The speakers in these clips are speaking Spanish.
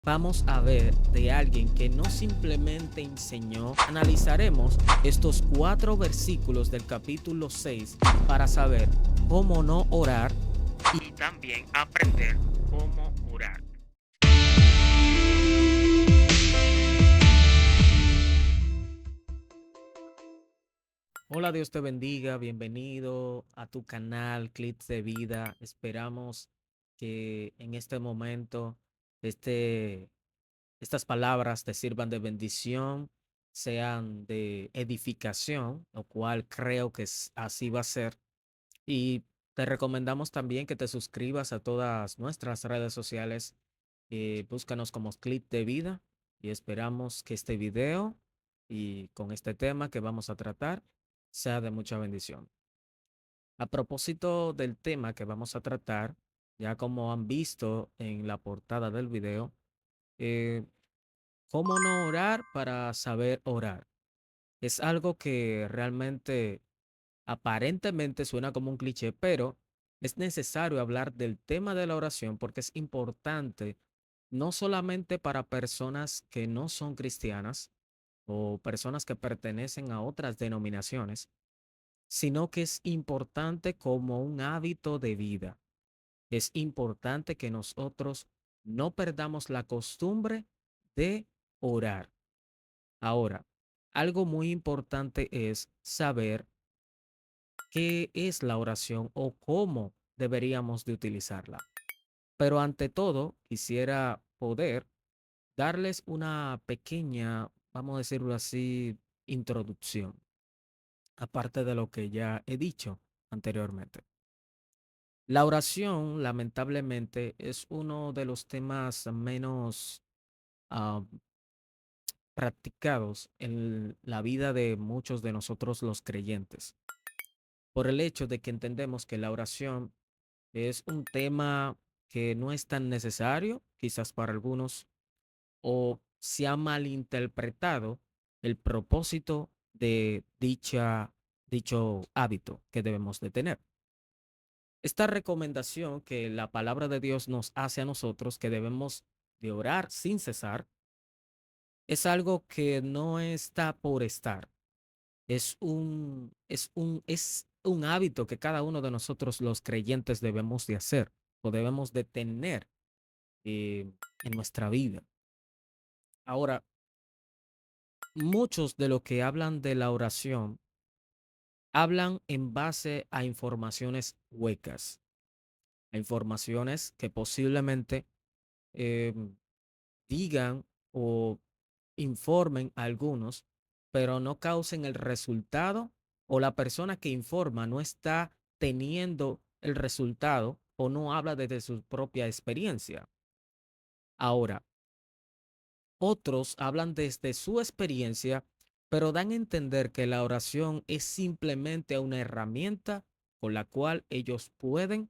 vamos a ver de alguien que no simplemente enseñó, analizaremos estos 4 versículos del capítulo 6 para saber cómo no orar y también aprender cómo orar. Hola, Dios te bendiga, bienvenido a tu canal Clips de Vida. Esperamos que en este momento este estas palabras te sirvan de bendición, sean de edificación, lo cual creo que así va a ser. Y te recomendamos también que te suscribas a todas nuestras redes sociales. Búscanos como Clip de Vida y esperamos que este video y con este tema que vamos a tratar sea de mucha bendición. A propósito del tema que vamos a tratar, ya como han visto en la portada del video, eh, ¿cómo no orar para saber orar? Es algo que realmente aparentemente suena como un cliché, pero es necesario hablar del tema de la oración porque es importante no solamente para personas que no son cristianas o personas que pertenecen a otras denominaciones, sino que es importante como un hábito de vida. Es importante que nosotros no perdamos la costumbre de orar. Ahora, algo muy importante es saber qué es la oración o cómo deberíamos de utilizarla. Pero ante todo, quisiera poder darles una pequeña, vamos a decirlo así, introducción, aparte de lo que ya he dicho anteriormente. La oración, lamentablemente, es uno de los temas menos ah, practicados en la vida de muchos de nosotros los creyentes, por el hecho de que entendemos que la oración es un tema que no es tan necesario, quizás para algunos, o se ha malinterpretado el propósito de dicho hábito que debemos de tener. Esta recomendación que la palabra de Dios nos hace a nosotros, que debemos de orar sin cesar, es algo que no está por estar. Es un hábito que cada uno de nosotros los creyentes debemos de hacer o debemos de tener en nuestra vida. Ahora, muchos de los que hablan de la oración hablan en base a informaciones huecas, a informaciones que posiblemente eh, digan o informen a algunos, pero no causen el resultado o la persona que informa no está teniendo el resultado o no habla desde su propia experiencia. Ahora, otros hablan desde su experiencia, pero dan a entender que la oración es simplemente una herramienta con la cual ellos pueden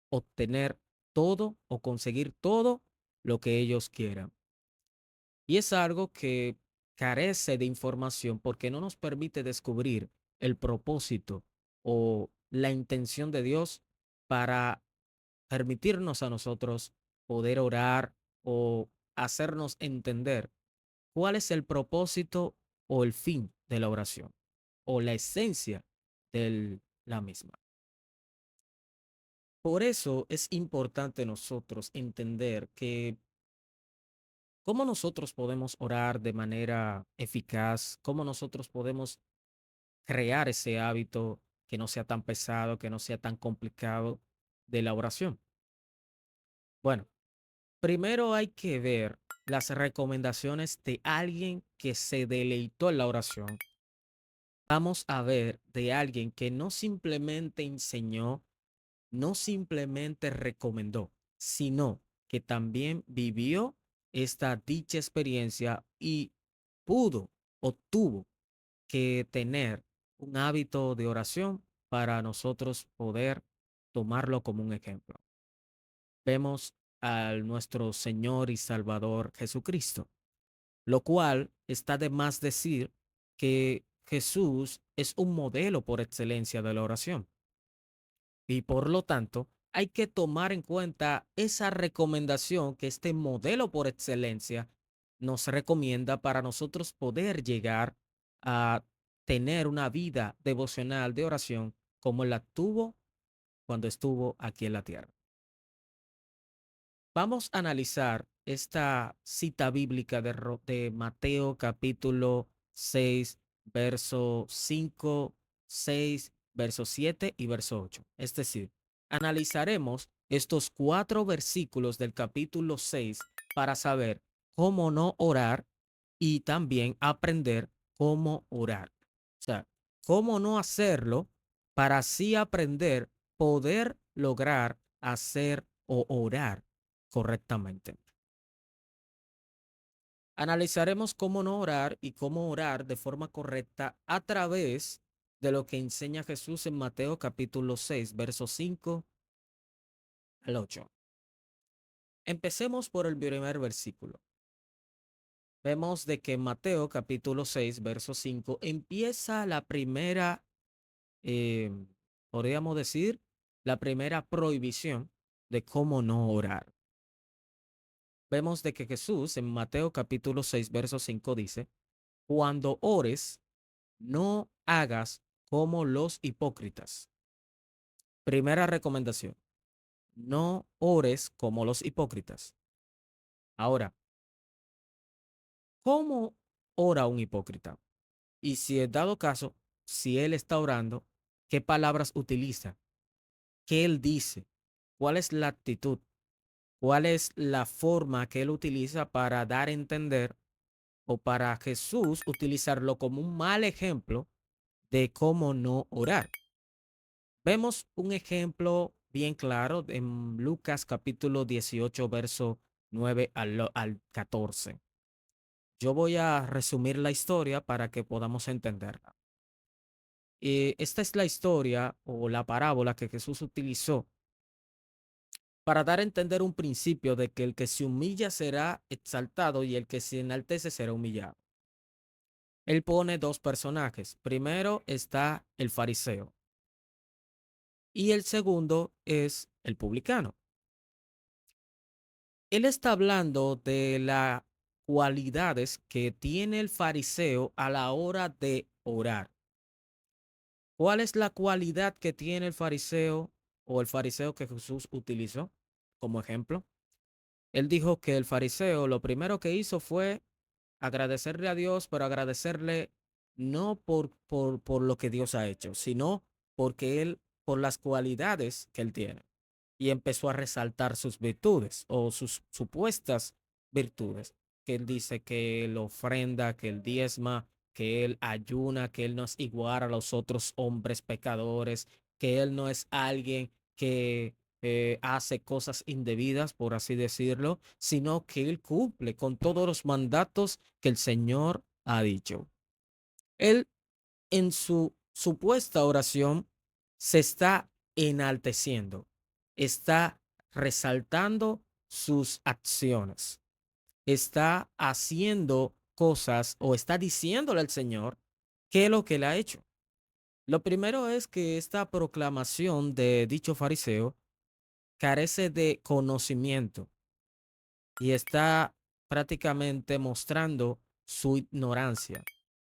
obtener todo o conseguir todo lo que ellos quieran. Y es algo que carece de información porque no nos permite descubrir el propósito o la intención de Dios para permitirnos a nosotros poder orar o hacernos entender cuál es el propósito o el fin de la oración o la esencia de la misma. Por eso es importante nosotros entender que cómo nosotros podemos orar de manera eficaz, cómo nosotros podemos crear ese hábito que no sea tan pesado, que no sea tan complicado de la oración. Bueno, primero hay que ver las recomendaciones de alguien que se deleitó en la oración. Vamos a ver de alguien que no simplemente enseñó, no simplemente recomendó, sino que también vivió esta dicha experiencia y pudo o tuvo que tener un hábito de oración para nosotros poder tomarlo como un ejemplo. Vemos a nuestro Señor y Salvador Jesucristo, lo cual está de más decir que Jesús es un modelo por excelencia de la oración y por lo tanto hay que tomar en cuenta esa recomendación que este modelo por excelencia nos recomienda para nosotros poder llegar a tener una vida devocional de oración como la tuvo cuando estuvo aquí en la tierra. Vamos a analizar esta cita bíblica de Mateo capítulo 6, verso 5, 6, verso 7 y verso 8. Es decir, analizaremos estos 4 versículos del capítulo 6 para saber cómo no orar y también aprender cómo orar. O sea, cómo no hacerlo para así aprender poder lograr hacer o orar correctamente. Analizaremos cómo no orar y cómo orar de forma correcta a través de lo que enseña Jesús en Mateo capítulo 6, versos 5 al 8. Empecemos por el primer versículo. Vemos de que en Mateo capítulo 6, verso 5 empieza la primera, eh, podríamos decir, la primera prohibición de cómo no orar. Vemos de que Jesús en Mateo capítulo 6, verso 5 dice, cuando ores, no hagas como los hipócritas. Primera recomendación, no ores como los hipócritas. Ahora, ¿cómo ora un hipócrita? Y si es dado caso, si él está orando, ¿qué palabras utiliza? ¿Qué él dice? ¿Cuál es la actitud? ¿Cuál es la forma que él utiliza para dar a entender o para Jesús utilizarlo como un mal ejemplo de cómo no orar? Vemos un ejemplo bien claro en Lucas capítulo 18, verso 9 al 14. Yo voy a resumir la historia para que podamos entenderla. Esta es la historia o la parábola que Jesús utilizó para dar a entender un principio de que el que se humilla será exaltado y el que se enaltece será humillado. Él pone dos personajes. Primero está el fariseo y el segundo es el publicano. Él está hablando de las cualidades que tiene el fariseo a la hora de orar. ¿Cuál es la cualidad que tiene el fariseo o el fariseo que Jesús utilizó como ejemplo? Él dijo que el fariseo lo primero que hizo fue agradecerle a Dios, pero agradecerle no por lo que Dios ha hecho, sino porque él, por las cualidades que él tiene. Y empezó a resaltar sus virtudes o sus supuestas virtudes. Que él dice que él ofrenda, que él diezma, que él ayuna, que él no es igual a los otros hombres pecadores, que él no es alguien que hace cosas indebidas, por así decirlo, sino que él cumple con todos los mandatos que el Señor ha dicho. Él en su supuesta oración se está enalteciendo, está resaltando sus acciones, está haciendo cosas o está diciéndole al Señor qué es lo que él ha hecho. Lo primero es que esta proclamación de dicho fariseo carece de conocimiento y está prácticamente mostrando su ignorancia.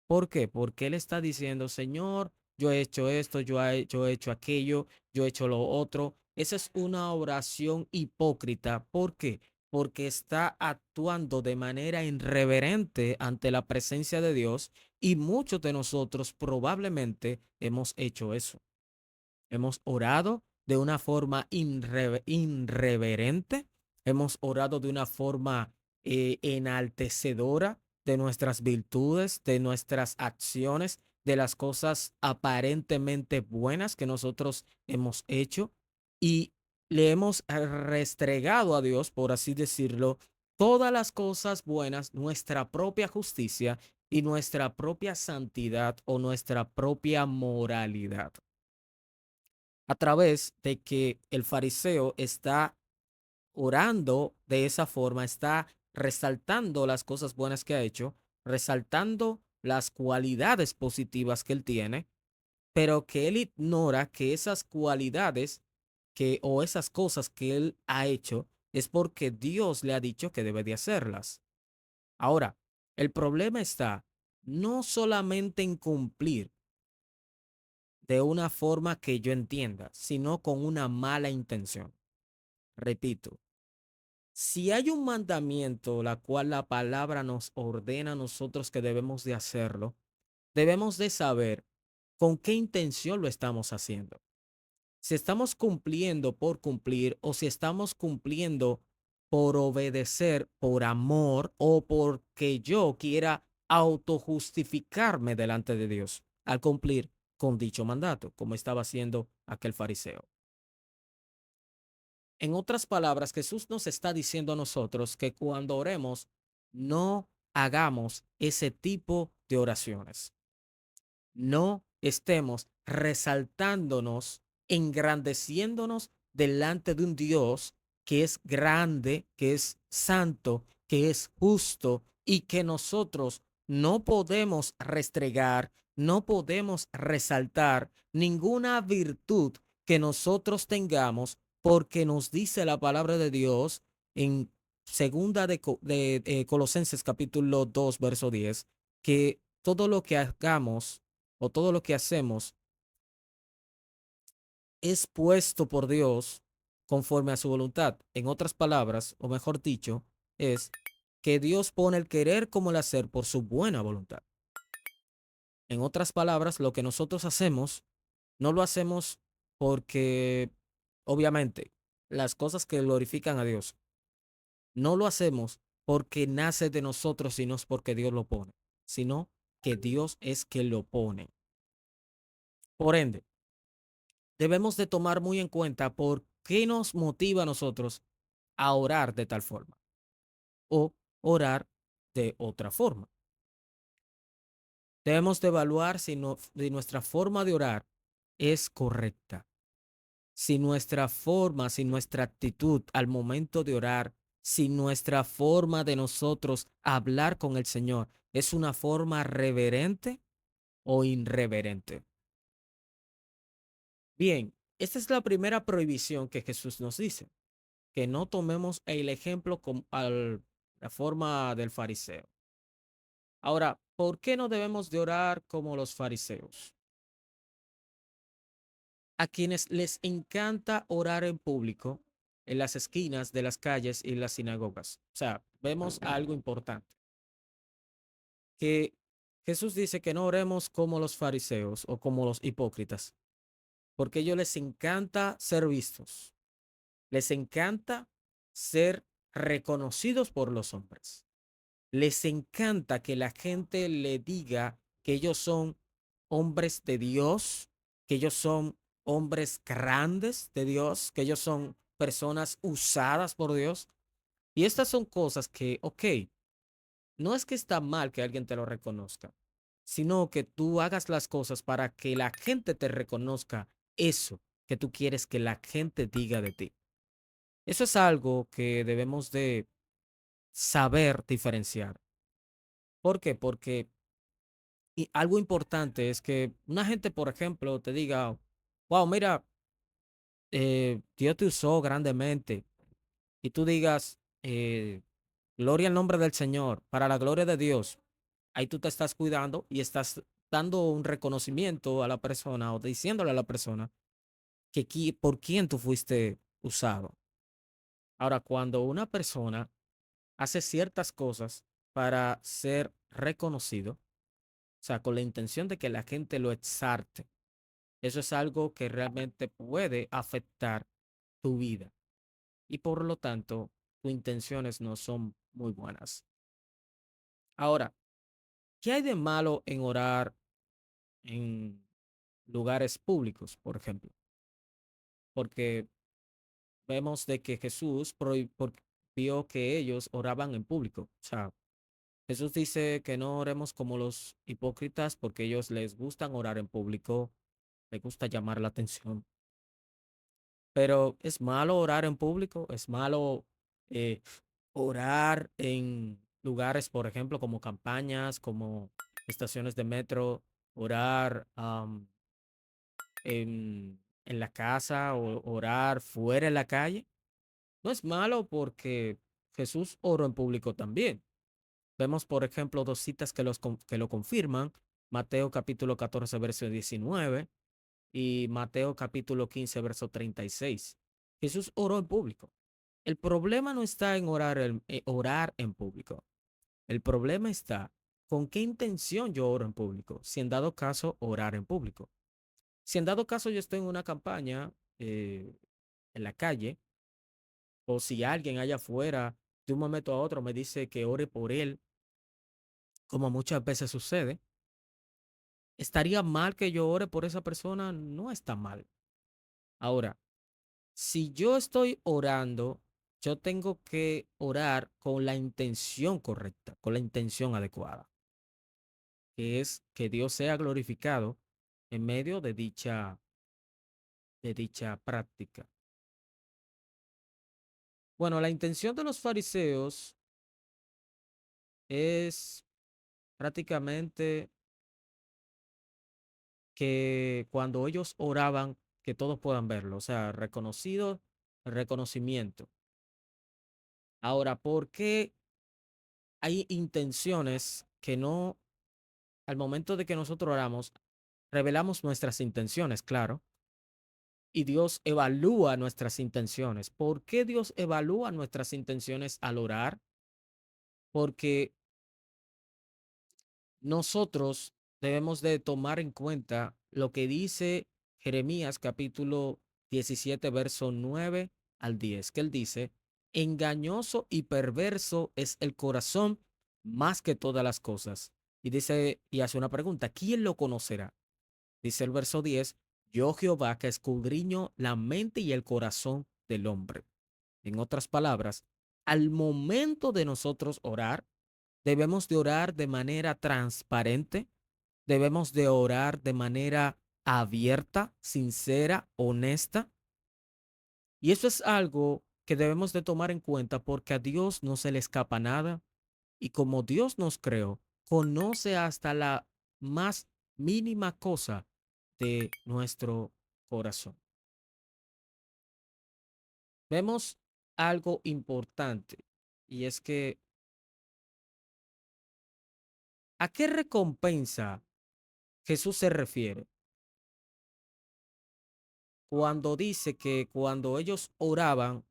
¿Por qué? Porque él está diciendo, Señor, yo he hecho esto, yo he hecho aquello, yo he hecho lo otro. Esa es una oración hipócrita. ¿Por qué? Porque está actuando de manera irreverente ante la presencia de Dios y muchos de nosotros probablemente hemos hecho eso. Hemos orado de una forma irreverente, hemos orado de una forma enaltecedora de nuestras virtudes, de nuestras acciones, de las cosas aparentemente buenas que nosotros hemos hecho y le hemos restregado a Dios, por así decirlo, todas las cosas buenas, nuestra propia justicia y nuestra propia santidad o nuestra propia moralidad a través de que el fariseo está orando de esa forma, está resaltando las cosas buenas que ha hecho, resaltando las cualidades positivas que él tiene, pero que él ignora que esas cualidades que o esas cosas que él ha hecho es porque Dios le ha dicho que debe de hacerlas. Ahora, el problema está no solamente en cumplir de una forma que yo entienda, sino con una mala intención. Repito, si hay un mandamiento la cual la palabra nos ordena a nosotros que debemos de hacerlo, debemos de saber con qué intención lo estamos haciendo. Si estamos cumpliendo por cumplir o si estamos cumpliendo por obedecer, por amor o porque yo quiera autojustificarme delante de Dios al cumplir con dicho mandato, como estaba haciendo aquel fariseo. En otras palabras, Jesús nos está diciendo a nosotros que cuando oremos, no hagamos ese tipo de oraciones. No estemos resaltándonos, engrandeciéndonos delante de un Dios que es grande, que es santo, que es justo y que nosotros no podemos restregar, no podemos resaltar ninguna virtud que nosotros tengamos porque nos dice la palabra de Dios en segunda de Colosenses capítulo 2 verso 10 que todo lo que hagamos o todo lo que hacemos es puesto por Dios conforme a su voluntad. En otras palabras, o mejor dicho, es que Dios pone el querer como el hacer por su buena voluntad. En otras palabras, lo que nosotros hacemos, no lo hacemos porque, obviamente, las cosas que glorifican a Dios, no lo hacemos porque nace de nosotros, sino es porque Dios lo pone, sino que Dios es quien lo pone. Por ende, debemos de tomar muy en cuenta por qué nos motiva a nosotros a orar de tal forma o orar de otra forma. Debemos de evaluar si nuestra forma de orar es correcta, si nuestra forma, si nuestra actitud al momento de orar, si nuestra forma de nosotros hablar con el Señor es una forma reverente o irreverente. Bien, esta es la primera prohibición que Jesús nos dice. Que no tomemos el ejemplo la forma del fariseo. Ahora, ¿por qué no debemos de orar como los fariseos? A quienes les encanta orar en público, en las esquinas de las calles y las sinagogas. O sea, vemos algo importante, que Jesús dice que no oremos como los fariseos o como los hipócritas, porque a ellos les encanta ser vistos, les encanta ser reconocidos por los hombres. Les encanta que la gente le diga que ellos son hombres de Dios, que ellos son hombres grandes de Dios, que ellos son personas usadas por Dios. Y estas son cosas que, ok, no es que está mal que alguien te lo reconozca, sino que tú hagas las cosas para que la gente te reconozca eso que tú quieres que la gente diga de ti. Eso es algo que debemos de saber diferenciar. ¿Por qué? Porque y algo importante es que una gente, por ejemplo, te diga, wow, mira, Dios te usó grandemente. Y tú digas, gloria al nombre del Señor, para la gloria de Dios. Ahí tú te estás cuidando y estás dando un reconocimiento a la persona o diciéndole a la persona que por quién tú fuiste usado. Ahora, cuando una persona hace ciertas cosas para ser reconocido, o sea, con la intención de que la gente lo exalte, eso es algo que realmente puede afectar tu vida y por lo tanto, tus intenciones no son muy buenas. Ahora, ¿qué hay de malo en orar en lugares públicos, por ejemplo? Porque vemos de que Jesús prohibió que ellos oraban en público. O sea, Jesús dice que no oremos como los hipócritas porque ellos les gustan orar en público, les gusta llamar la atención. Pero es malo orar en público, es malo eh, orar en lugares, por ejemplo, como campañas, como estaciones de metro, orar en en la casa o orar fuera en la calle. No es malo porque Jesús oró en público también. Vemos, por ejemplo, dos citas que lo confirman. Mateo capítulo 14, verso 19 y Mateo capítulo 15, verso 36. Jesús oró en público. El problema no está en orar en público. El problema está con qué intención yo oro en público. Si en dado caso, orar en público. Si en dado caso yo estoy en una campaña en la calle, o si alguien allá afuera de un momento a otro me dice que ore por él, como muchas veces sucede, ¿estaría mal que yo ore por esa persona? No está mal. Ahora, si yo estoy orando, yo tengo que orar con la intención correcta, con la intención adecuada, que es que Dios sea glorificado en medio de dicha práctica. Bueno, la intención de los fariseos es prácticamente que cuando ellos oraban, que todos puedan verlo, o sea, reconocimiento. Ahora, ¿por qué hay intenciones que no, al momento de que nosotros oramos, revelamos nuestras intenciones, claro, y Dios evalúa nuestras intenciones? ¿Por qué Dios evalúa nuestras intenciones al orar? Porque nosotros debemos de tomar en cuenta lo que dice Jeremías capítulo 17, verso 9 al 10, que él dice, engañoso y perverso es el corazón más que todas las cosas. Y dice, y hace una pregunta, ¿quién lo conocerá? Dice el verso 10, yo Jehová que escudriño la mente y el corazón del hombre. En otras palabras, al momento de nosotros orar, debemos de orar de manera transparente, debemos de orar de manera abierta, sincera, honesta. Y eso es algo que debemos de tomar en cuenta porque a Dios no se le escapa nada. Y como Dios nos creó, conoce hasta la más mínima cosa de nuestro corazón. Vemos algo importante y es que ¿a qué recompensa Jesús se refiere cuando dice que cuando ellos oraban,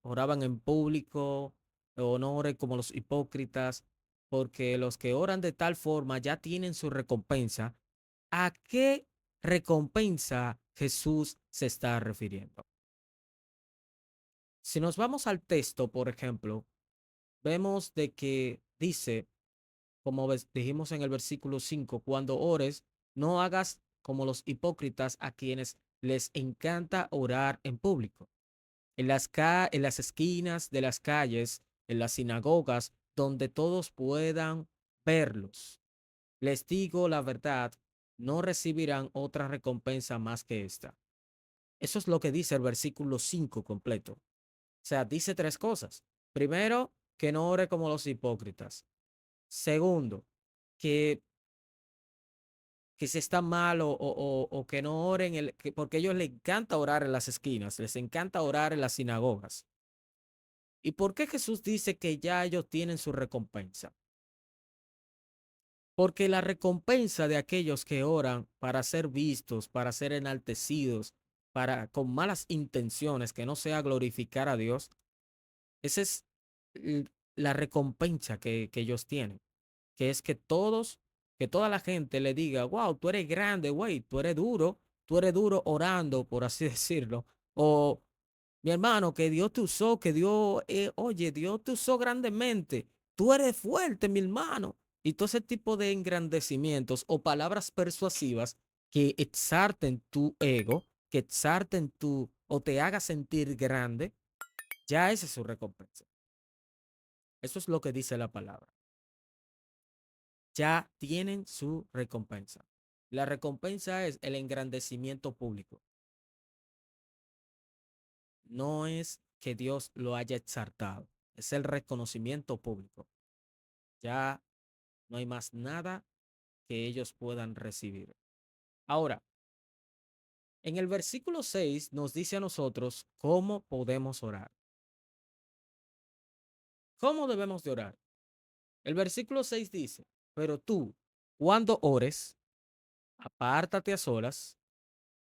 oraban en público, o no oren como los hipócritas, porque los que oran de tal forma ya tienen su recompensa? ¿A qué recompensa Jesús se está refiriendo? Si nos vamos al texto, por ejemplo, vemos de que dice, como dijimos en el versículo 5, cuando ores, no hagas como los hipócritas a quienes les encanta orar en público, en las esquinas de las calles, en las sinagogas, donde todos puedan verlos. Les digo la verdad, no recibirán otra recompensa más que esta. Eso es lo que dice el versículo 5 completo. O sea, dice tres cosas. Primero, que no ore como los hipócritas. Segundo, que, que si está mal o que no oren, porque a ellos les encanta orar en las esquinas, les encanta orar en las sinagogas. ¿Y por qué Jesús dice que ya ellos tienen su recompensa? Porque la recompensa de aquellos que oran para ser vistos, para ser enaltecidos, para con malas intenciones, que no sea glorificar a Dios, esa es la recompensa que ellos tienen, que es que toda la gente le diga, wow, tú eres grande, güey, tú eres duro orando, por así decirlo. O mi hermano, que Dios te usó, que Dios, oye, Dios te usó grandemente. Tú eres fuerte, mi hermano. Y todo ese tipo de engrandecimientos o palabras persuasivas que exalten tu ego, que exalten tu o te haga sentir grande, ya esa es su recompensa. Eso es lo que dice la palabra. Ya tienen su recompensa. La recompensa es el engrandecimiento público. No es que Dios lo haya exaltado, es el reconocimiento público. Ya no hay más nada que ellos puedan recibir. Ahora, En el versículo 6 nos dice a nosotros cómo podemos orar. ¿Cómo debemos de orar? El versículo 6 dice, pero tú, cuando ores, apártate a solas,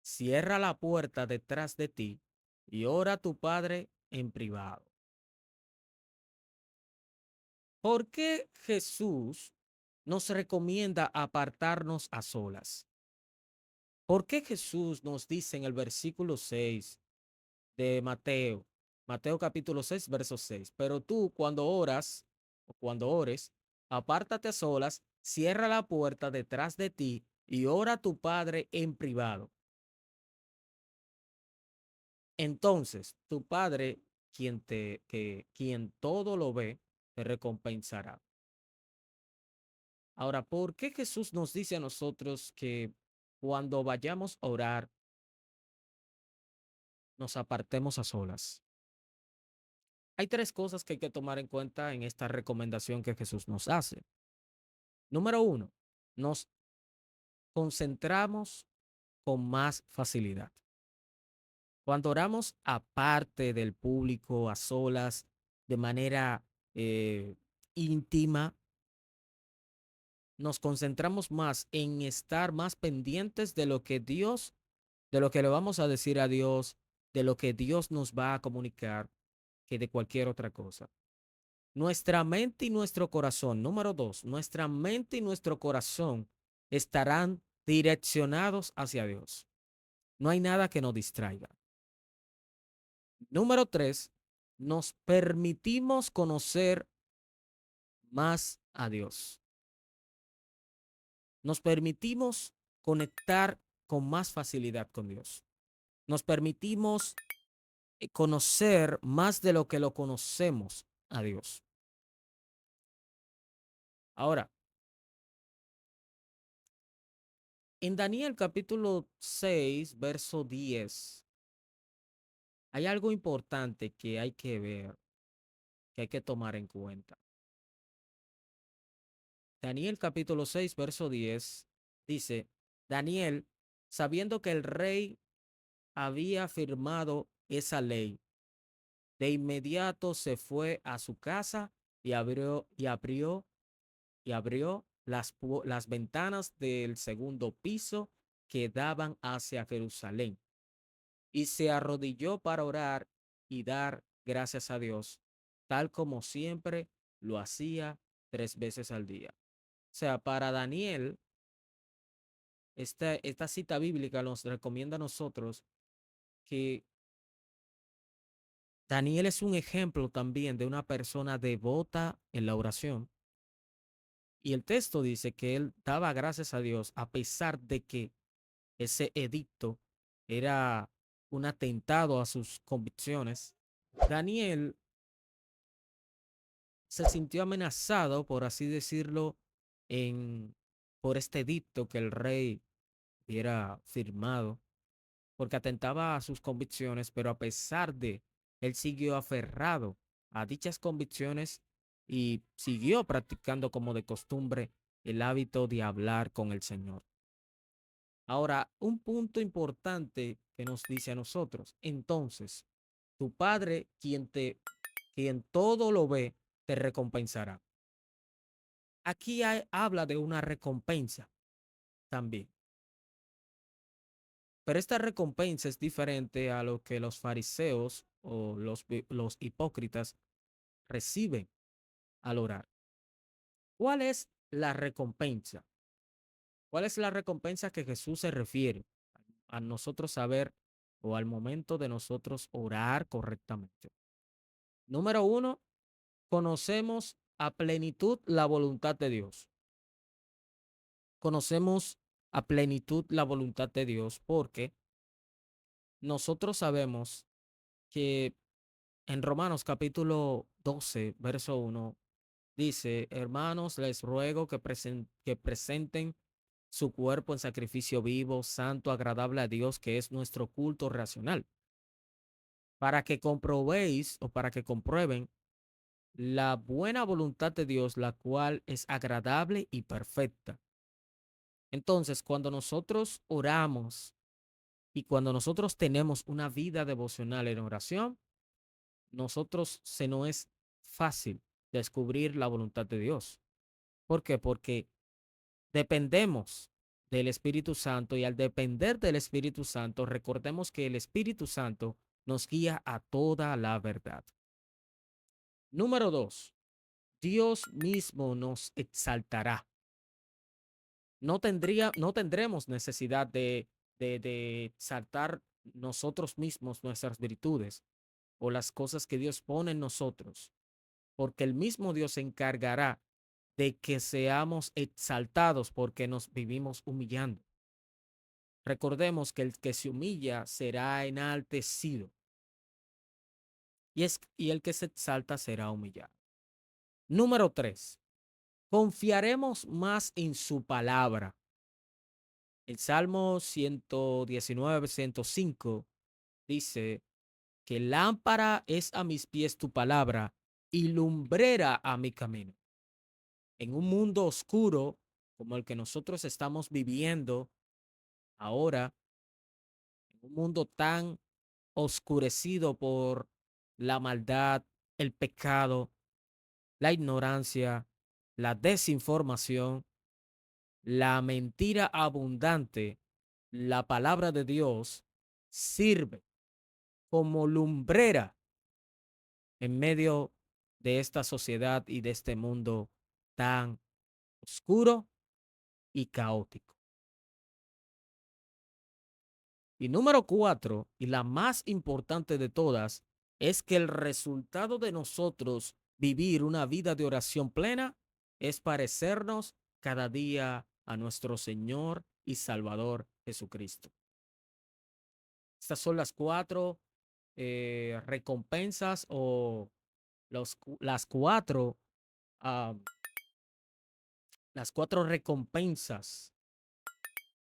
cierra la puerta detrás de ti y ora a tu Padre en privado. ¿Por qué Jesús nos recomienda apartarnos a solas? ¿Por qué Jesús nos dice en el versículo 6 de Mateo, Mateo capítulo 6, verso 6, pero tú cuando oras o cuando ores, apártate a solas, cierra la puerta detrás de ti y ora a tu Padre en privado? Entonces, tu Padre, quien todo lo ve, te recompensará. Ahora, ¿por qué Jesús nos dice a nosotros que cuando vayamos a orar, nos apartemos a solas? Hay tres cosas que hay que tomar en cuenta en esta recomendación que Jesús nos hace. Número uno, nos concentramos con más facilidad. Cuando oramos aparte del público, a solas, de manera eh, íntima, nos concentramos más en estar más pendientes de lo que Dios, de lo que le vamos a decir a Dios, de lo que Dios nos va a comunicar, que de cualquier otra cosa. Nuestra mente y nuestro corazón, número dos, nuestra mente y nuestro corazón estarán direccionados hacia Dios. No hay nada que nos distraiga. Número tres, nos permitimos conocer más a Dios. Nos permitimos conectar con más facilidad con Dios. Nos permitimos conocer más de lo que lo conocemos a Dios. Ahora, en Daniel capítulo 6, verso 10, hay algo importante que hay que ver, que hay que tomar en cuenta. Daniel capítulo 6, verso 10 dice, Daniel, sabiendo que el rey había firmado esa ley, de inmediato se fue a su casa y abrió las ventanas del segundo piso que daban hacia Jerusalén y se arrodilló para orar y dar gracias a Dios, tal como siempre lo hacía 3 veces al día. O sea, para Daniel, esta cita bíblica nos recomienda a nosotros que Daniel es un ejemplo también de una persona devota en la oración. Y el texto dice que él daba gracias a Dios a pesar de que ese edicto era un atentado a sus convicciones. Daniel se sintió amenazado, por así decirlo, en, por este edicto que el rey hubiera firmado, porque atentaba a sus convicciones, pero a pesar de, él siguió aferrado a dichas convicciones y siguió practicando como de costumbre el hábito de hablar con el Señor. Ahora, un punto importante que nos dice a nosotros, entonces, tu Padre, quien todo lo ve, te recompensará. Aquí habla de una recompensa también, pero esta recompensa es diferente a lo que los fariseos o los hipócritas reciben al orar. ¿Cuál es la recompensa? ¿Cuál es la recompensa que Jesús se refiere a nosotros saber o al momento de nosotros orar correctamente? Número uno, conocemos a plenitud la voluntad de Dios. Conocemos a plenitud la voluntad de Dios porque nosotros sabemos que en Romanos capítulo 12, verso 1, dice, hermanos, les ruego que presenten su cuerpo en sacrificio vivo, santo, agradable a Dios, que es nuestro culto racional, para que comprobéis o para que comprueben la buena voluntad de Dios, la cual es agradable y perfecta. Entonces, cuando nosotros oramos, Y cuando nosotros tenemos una vida devocional en oración, nosotros se nos es fácil descubrir la voluntad de Dios. ¿Por qué? Porque dependemos del Espíritu Santo y al depender del Espíritu Santo, recordemos que el Espíritu Santo nos guía a toda la verdad. Número dos, Dios mismo nos exaltará. No tendremos necesidad de exaltar nosotros mismos nuestras virtudes o las cosas que Dios pone en nosotros, porque el mismo Dios se encargará de que seamos exaltados porque nos vivimos humillando. Recordemos que el que se humilla será enaltecido y el que se exalta será humillado. Número 3. Confiaremos más en su palabra. El Salmo 119, 105 dice que lámpara es a mis pies tu palabra y lumbrera a mi camino. En un mundo oscuro como el que nosotros estamos viviendo ahora, en un mundo tan oscurecido por la maldad, el pecado, la ignorancia, la desinformación, la mentira abundante, la palabra de Dios sirve como lumbrera en medio de esta sociedad y de este mundo tan oscuro y caótico. Y número 4, y la más importante de todas, es que el resultado de nosotros vivir una vida de oración plena es parecernos cada día a nuestro Señor y Salvador Jesucristo. Estas son las 4 recompensas o las 4 ah, las 4 recompensas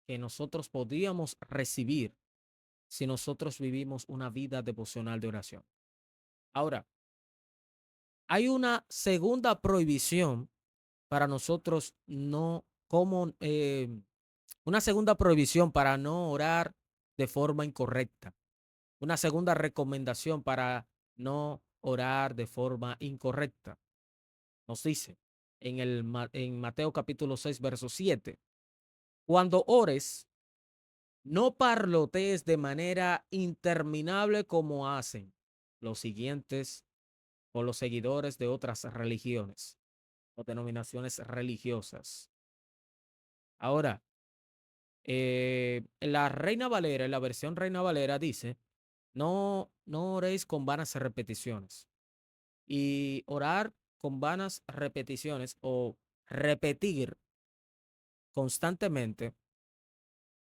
que nosotros podríamos recibir si nosotros vivimos una vida devocional de oración. Ahora, hay una segunda prohibición para nosotros no, como una segunda prohibición para no orar de forma incorrecta. Una segunda recomendación para no orar de forma incorrecta. Nos dice en Mateo capítulo 6, verso 7, cuando ores, no parlotees de manera interminable como hacen los siguientes o los seguidores de otras religiones o denominaciones religiosas. Ahora, la Reina Valera, en la versión Reina Valera dice, no oréis con vanas repeticiones. Y orar con vanas repeticiones o repetir constantemente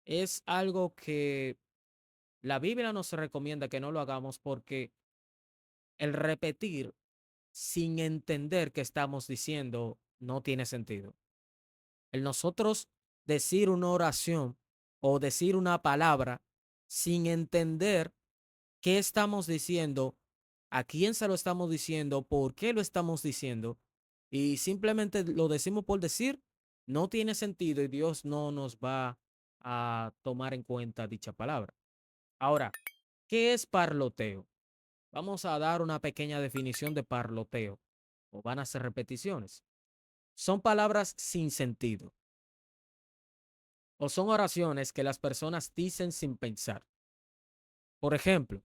es algo que la Biblia nos recomienda que no lo hagamos porque el repetir sin entender qué estamos diciendo no tiene sentido. El nosotros decir una oración o decir una palabra sin entender qué estamos diciendo, a quién se lo estamos diciendo, por qué lo estamos diciendo, y simplemente lo decimos por decir, no tiene sentido y Dios no nos va a tomar en cuenta dicha palabra. Ahora, ¿qué es parloteo? Vamos a dar una pequeña definición de parloteo, o van a ser repeticiones. Son palabras sin sentido, o son oraciones que las personas dicen sin pensar. Por ejemplo,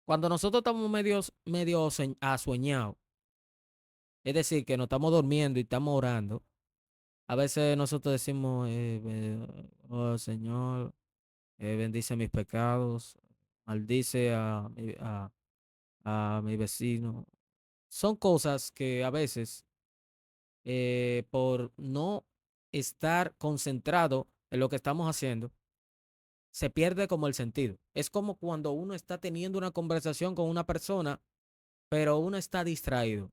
cuando nosotros estamos medio asueñados, es decir, que no estamos durmiendo y estamos orando, a veces nosotros decimos, oh Señor, bendice mis pecados, maldice a mi vecino. Son cosas que a veces, por no estar concentrado en lo que estamos haciendo, se pierde como el sentido. Es como cuando uno está teniendo una conversación con una persona, pero uno está distraído.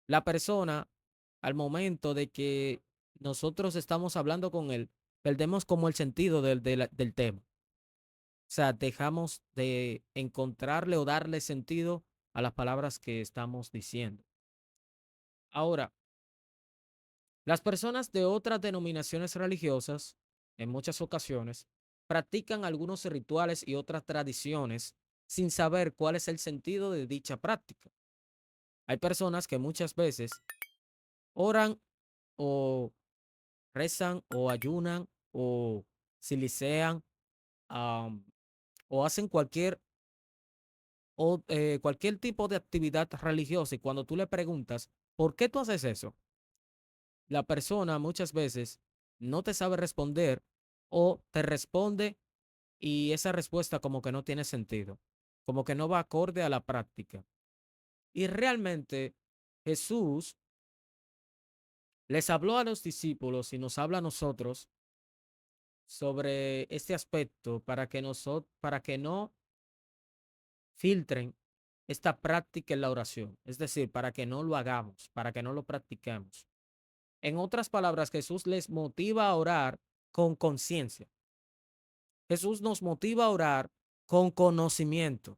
La persona, al momento de que nosotros estamos hablando con él, perdemos como el sentido del tema. O sea, dejamos de encontrarle o darle sentido a las palabras que estamos diciendo. Ahora, las personas de otras denominaciones religiosas, en muchas ocasiones, practican algunos rituales y otras tradiciones sin saber cuál es el sentido de dicha práctica. Hay personas que muchas veces oran o rezan o ayunan o silicean, am, o hacen cualquier tipo de actividad religiosa, y cuando tú le preguntas, ¿por qué tú haces eso? La persona muchas veces no te sabe responder o te responde y esa respuesta como que no tiene sentido, como que no va acorde a la práctica. Y realmente Jesús les habló a los discípulos y nos habla a nosotros sobre este aspecto para que no filtren esta práctica en la oración, es decir, para que no lo hagamos, para que no lo practiquemos. En otras palabras, Jesús les motiva a orar con conciencia. Jesús nos motiva a orar con conocimiento.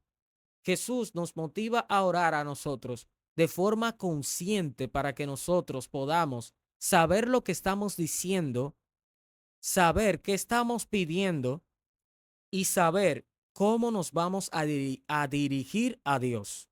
Jesús nos motiva a orar a nosotros de forma consciente para que nosotros podamos saber lo que estamos diciendo, saber qué estamos pidiendo y saber cómo nos vamos a dirigir a Dios.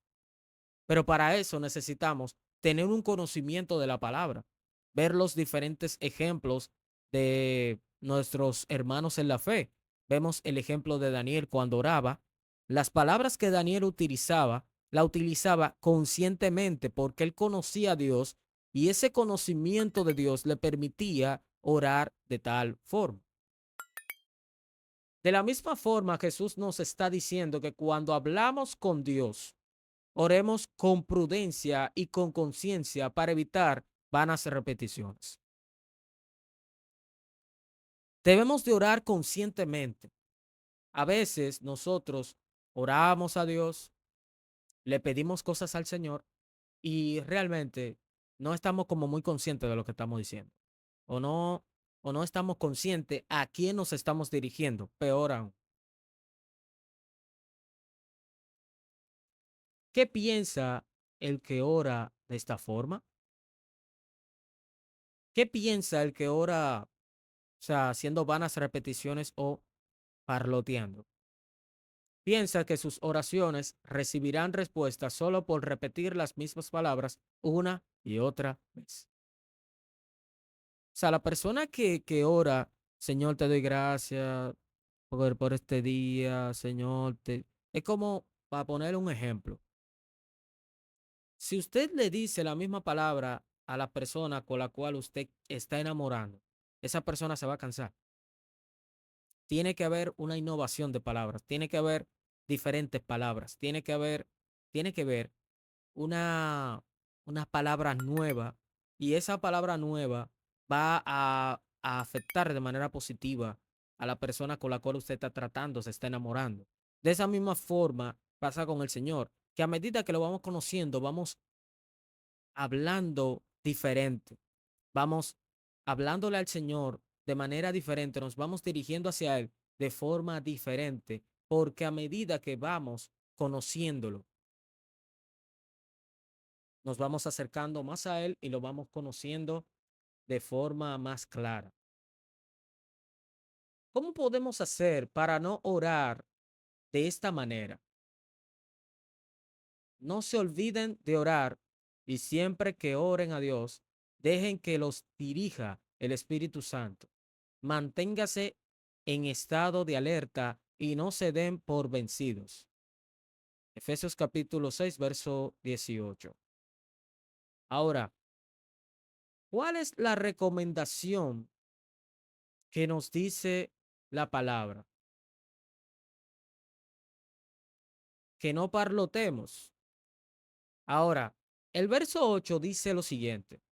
Pero para eso necesitamos tener un conocimiento de la palabra, ver los diferentes ejemplos de nuestros hermanos en la fe. Vemos el ejemplo de Daniel cuando oraba. Las palabras que Daniel utilizaba, la utilizaba conscientemente porque él conocía a Dios y ese conocimiento de Dios le permitía orar de tal forma. De la misma forma, Jesús nos está diciendo que cuando hablamos con Dios, oremos con prudencia y con conciencia para evitar vanas repeticiones. Debemos de orar conscientemente. A veces nosotros oramos a Dios, le pedimos cosas al Señor y realmente no estamos como muy conscientes de lo que estamos diciendo. O no, o no estamos conscientes a quién nos estamos dirigiendo. Peor aún. ¿Qué piensa el que ora de esta forma? ¿Qué piensa el que ora, o sea, haciendo vanas repeticiones o parloteando? Piensa que sus oraciones recibirán respuesta solo por repetir las mismas palabras una y otra vez. O sea, la persona que ora, Señor, te doy gracias por este día, Señor, es como, para poner un ejemplo, si usted le dice la misma palabra a la persona con la cual usted está enamorando, esa persona se va a cansar. Tiene que haber una innovación de palabras, tiene que haber diferentes palabras, tiene que haber una, una palabra nueva y esa palabra nueva va a afectar de manera positiva a la persona con la cual usted está tratando, se está enamorando. De esa misma forma pasa con el Señor, que a medida que lo vamos conociendo, vamos hablando diferente, vamos hablándole al Señor de manera diferente, nos vamos dirigiendo hacia Él de forma diferente, porque a medida que vamos conociéndolo, nos vamos acercando más a Él y lo vamos conociendo de forma más clara. ¿Cómo podemos hacer para no orar de esta manera? No se olviden de orar y siempre que oren a Dios, dejen que los dirija el Espíritu Santo. Manténgase en estado de alerta y no se den por vencidos. Efesios capítulo 6, verso 18. Ahora, ¿cuál es la recomendación que nos dice la palabra? Que no parlotemos. Ahora, el verso 8 dice lo siguiente: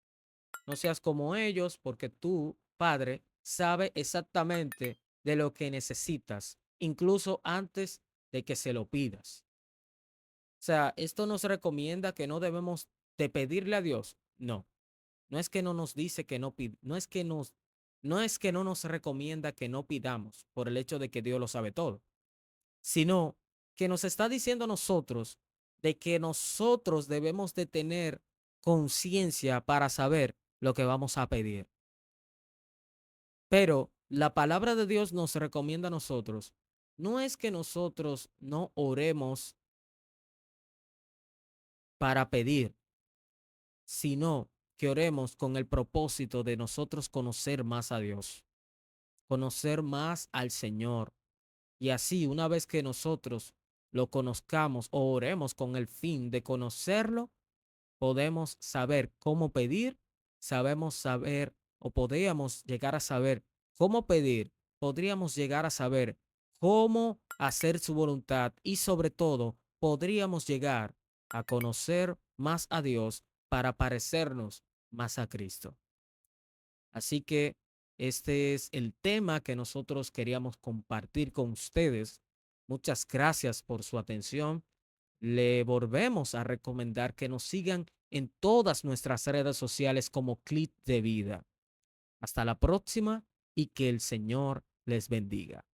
no seas como ellos, porque tú, Padre, sabe exactamente de lo que necesitas, incluso antes de que se lo pidas. O sea, esto nos recomienda que no debemos de pedirle a Dios. No, no es que no nos dice que no pid, no es que no nos recomienda que no pidamos por el hecho de que Dios lo sabe todo, sino que nos está diciendo a nosotros de que nosotros debemos de tener conciencia para saber lo que vamos a pedir. Pero la palabra de Dios nos recomienda a nosotros, no es que nosotros no oremos para pedir, sino que oremos con el propósito de nosotros conocer más a Dios, conocer más al Señor. Y así, una vez que nosotros lo conozcamos o oremos con el fin de conocerlo, podemos saber cómo pedir, sabemos saber o podríamos llegar a saber cómo pedir, podríamos llegar a saber cómo hacer su voluntad y sobre todo podríamos llegar a conocer más a Dios para parecernos más a Cristo. Así que este es el tema que nosotros queríamos compartir con ustedes. Muchas gracias por su atención. Le volvemos a recomendar que nos sigan en todas nuestras redes sociales como Clip de Vida. Hasta la próxima y que el Señor les bendiga.